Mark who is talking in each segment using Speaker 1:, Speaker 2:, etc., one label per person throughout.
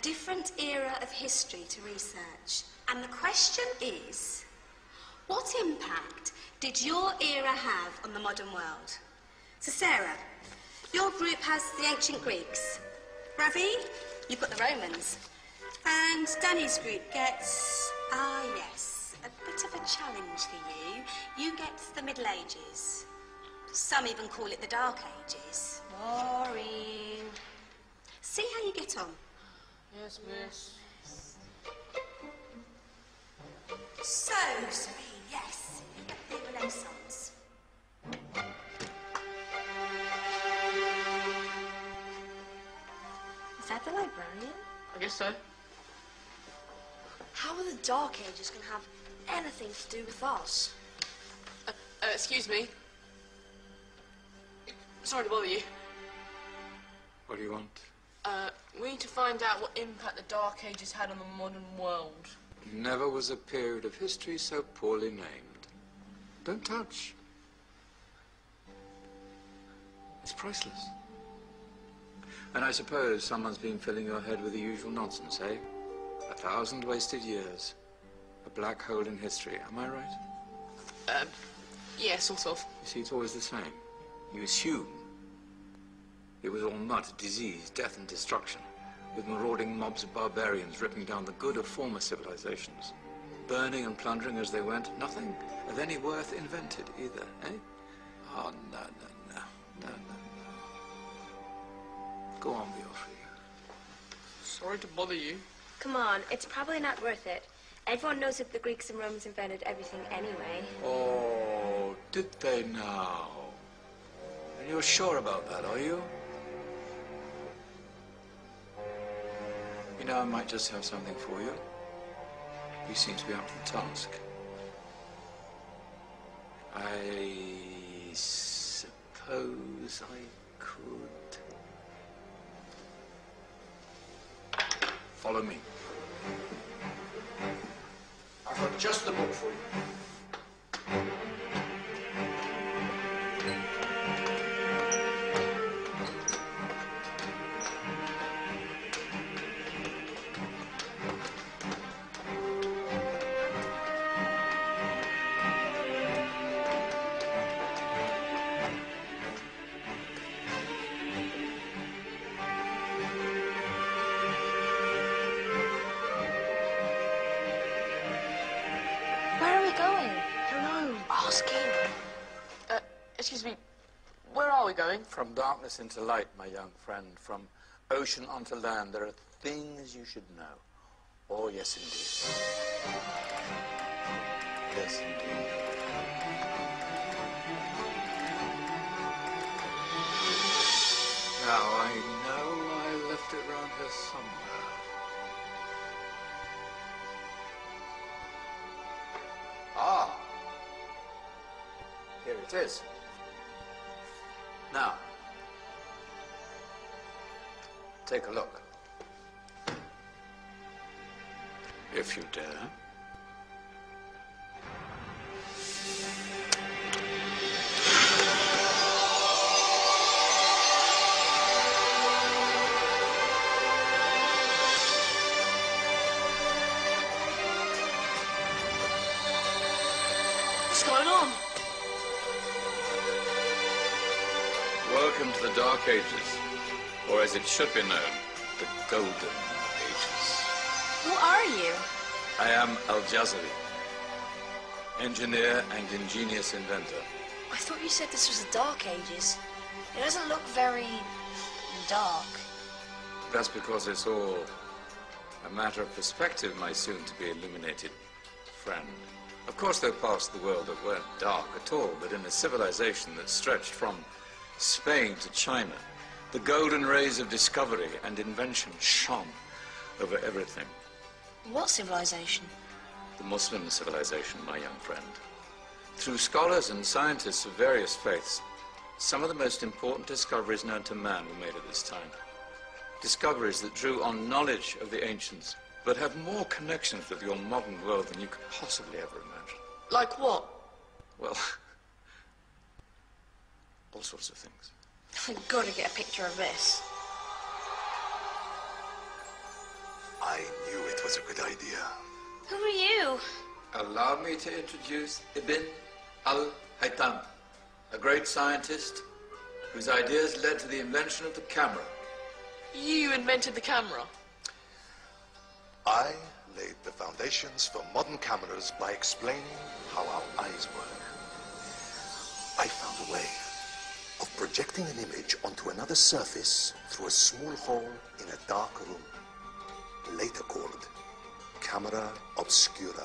Speaker 1: different era of history to research. And the question is, what impact did your era have on the modern world? So, Sarah, your group has the ancient Greeks. Ravi, you've got the Romans. And Danny's group gets, yes, a bit of a challenge for you. You get the Middle Ages. Some even call it the Dark Ages. Boring. See how you get on.
Speaker 2: Yes, miss.
Speaker 1: So, Serene, yes, you get the Renaissance.
Speaker 3: Is that the librarian?
Speaker 2: I guess so.
Speaker 3: How are the Dark Ages going to have anything to do with us?
Speaker 2: Excuse me. Sorry to bother you.
Speaker 4: What do you want?
Speaker 2: We need to find out what impact the Dark Ages had on the modern world.
Speaker 4: Never was a period of history so poorly named. Don't touch. It's priceless. And I suppose someone's been filling your head with the usual nonsense, eh? 1,000 wasted years. A black hole in history, am I right?
Speaker 2: Yeah, sort of.
Speaker 4: You see, it's always the same. You assume it was all mud, disease, death and destruction, with marauding mobs of barbarians ripping down the good of former civilizations, burning and plundering as they went. Nothing of any worth invented either, eh? Oh, no. Go on, be off with you.
Speaker 2: Sorry to bother you.
Speaker 3: Come on, it's probably not worth it. Everyone knows that the Greeks and Romans invented everything anyway.
Speaker 4: Oh, did they now? And you're sure about that, are you? You know, I might just have something for you. You seem to be up to the task. I suppose I could. Follow me. I've got just the book for you.
Speaker 2: Excuse me, where are we going?
Speaker 4: From darkness into light, my young friend. From ocean onto land. There are things you should know. Oh, yes, indeed. Yes, indeed. Now, I know I left it round here somewhere. Ah! Here it is. Now, take a look. If you dare.
Speaker 2: What's going on?
Speaker 4: Welcome to the Dark Ages, or as it should be known, the Golden Ages.
Speaker 3: Who are you?
Speaker 4: I am Al-Jazari, engineer and ingenious inventor.
Speaker 3: I thought you said this was the Dark Ages. It doesn't look very dark.
Speaker 4: That's because it's all a matter of perspective, my soon-to-be illuminated friend. Of course, there are parts of the world that weren't dark at all, but in a civilization that stretched from Spain to China, the golden rays of discovery and invention shone over everything.
Speaker 3: What civilization?
Speaker 4: The Muslim civilization, my young friend. Through scholars and scientists of various faiths, some of the most important discoveries known to man were made at this time. Discoveries that drew on knowledge of the ancients, but have more connections with your modern world than you could possibly ever imagine.
Speaker 2: Like what?
Speaker 4: Well, all sorts of things.
Speaker 3: I've got to get a picture of this.
Speaker 5: I knew it was a good idea.
Speaker 3: Who are you?
Speaker 4: Allow me to introduce Ibn al-Haytham, a great scientist whose ideas led to the invention of the camera.
Speaker 2: You invented the camera?
Speaker 5: I laid the foundations for modern cameras by explaining how our eyes work. I found a way of projecting an image onto another surface through a small hole in a dark room, later called camera obscura.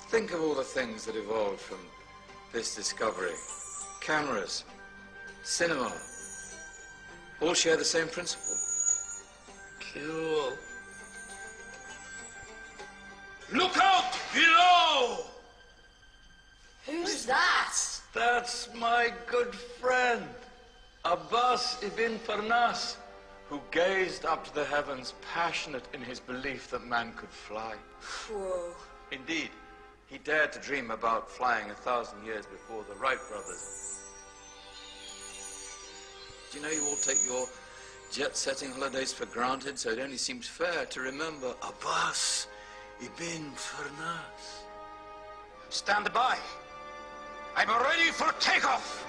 Speaker 4: Think of all the things that evolved from this discovery. Cameras, cinema, all share the same principle.
Speaker 2: Cool.
Speaker 6: Look out below!
Speaker 3: Who's that?
Speaker 6: That's my good friend, Abbas ibn Farnas,
Speaker 4: Who gazed up to the heavens, passionate in his belief that man could fly.
Speaker 3: Whoa.
Speaker 4: Indeed, he dared to dream about flying 1,000 years before the Wright brothers. Do you know you all take your jet-setting holidays for granted, so it only seems fair to remember Abbas ibn Farnas.
Speaker 6: stand by. I'm ready for takeoff.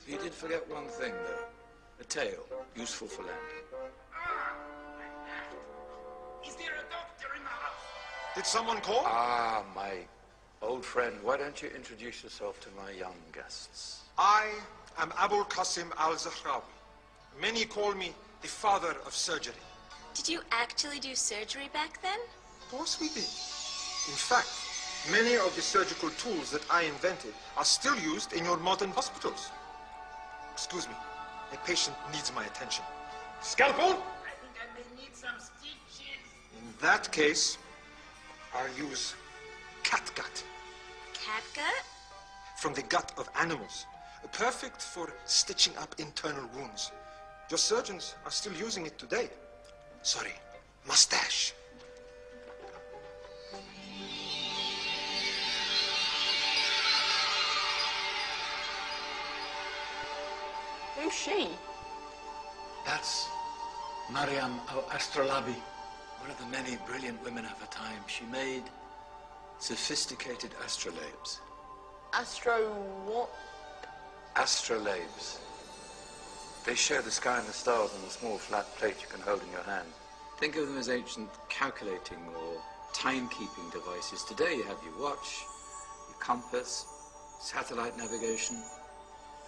Speaker 4: You did forget one thing, though. A tail, useful for landing.
Speaker 6: Is there a doctor in the house?
Speaker 5: Did someone call?
Speaker 4: Ah, my old friend, why don't you introduce yourself to my young guests?
Speaker 7: I am Abul Qasim al-Zahrawi. Many call me the father of surgery.
Speaker 3: Did you actually do surgery back then?
Speaker 7: Of course we did. In fact, many of the surgical tools that I invented are still used in your modern hospitals. Excuse me, a patient needs my attention. Scalpel?
Speaker 6: I think I may need some stitches.
Speaker 7: In that case, I'll use catgut
Speaker 3: Catgut?
Speaker 7: from the gut of animals. Perfect for stitching up internal wounds. Your surgeons are still using it today. Sorry, mustache.
Speaker 2: Who's she?
Speaker 4: That's Maryam al-Astrolabi, one of the many brilliant women of her time. She made sophisticated astrolabes.
Speaker 2: Astro what?
Speaker 4: Astrolabes. They show the sky and the stars on a small flat plate you can hold in your hand. Think of them as ancient calculating or timekeeping devices. Today you have your watch, your compass, satellite navigation,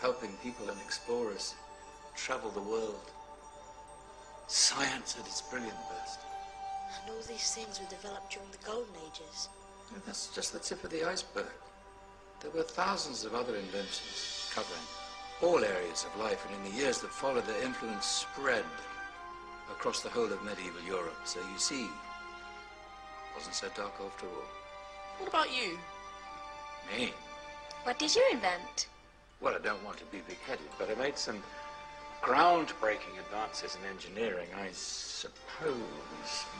Speaker 4: helping people and explorers travel the world. Science at its brilliant best.
Speaker 3: And all these things were developed during the Golden Ages.
Speaker 4: And that's just the tip of the iceberg. There were thousands of other inventions covering all areas of life, and in the years that followed, their influence spread across the whole of medieval Europe. So you see, it wasn't so dark after all.
Speaker 2: What about you?
Speaker 4: Me?
Speaker 3: What did you invent?
Speaker 4: Well, I don't want to be big-headed, but I made some groundbreaking advances in engineering. I suppose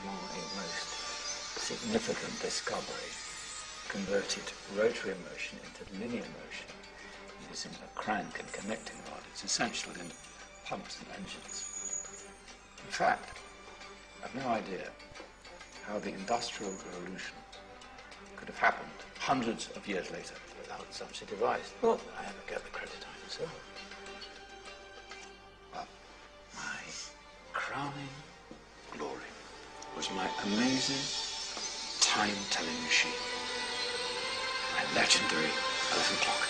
Speaker 4: my most significant discovery converted rotary motion into linear motion using a crank and connecting rod. It's essential in pumps and engines. In fact, I've no idea how the Industrial Revolution could have happened hundreds of years later without such a device. Well, I never get the credit I deserve. But my crowning glory was my amazing time-telling machine. My legendary elephant clock.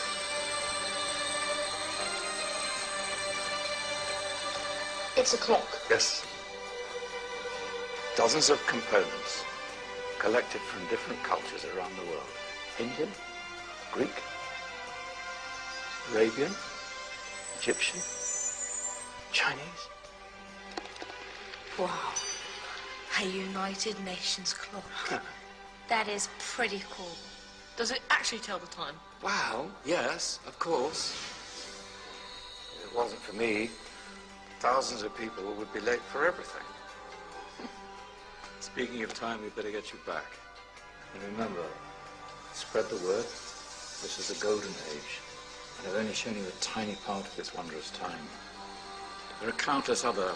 Speaker 2: It's a clock.
Speaker 4: Yes. Dozens of components collected from different cultures around the world. Indian, Greek, Arabian, Egyptian, Chinese.
Speaker 3: Wow. A United Nations clock. That is pretty cool.
Speaker 2: Does it actually tell the time?
Speaker 4: Wow, yes, of course. If it wasn't for me, thousands of people would be late for everything. Speaking of time, we'd better get you back. And remember, Spread the word. This is the golden age, and I've only shown you a tiny part of this wondrous time. There are countless other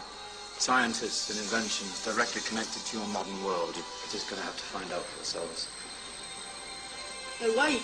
Speaker 4: scientists and inventions directly connected to your modern world. You're just going to have to find out for yourselves.
Speaker 2: No, wait.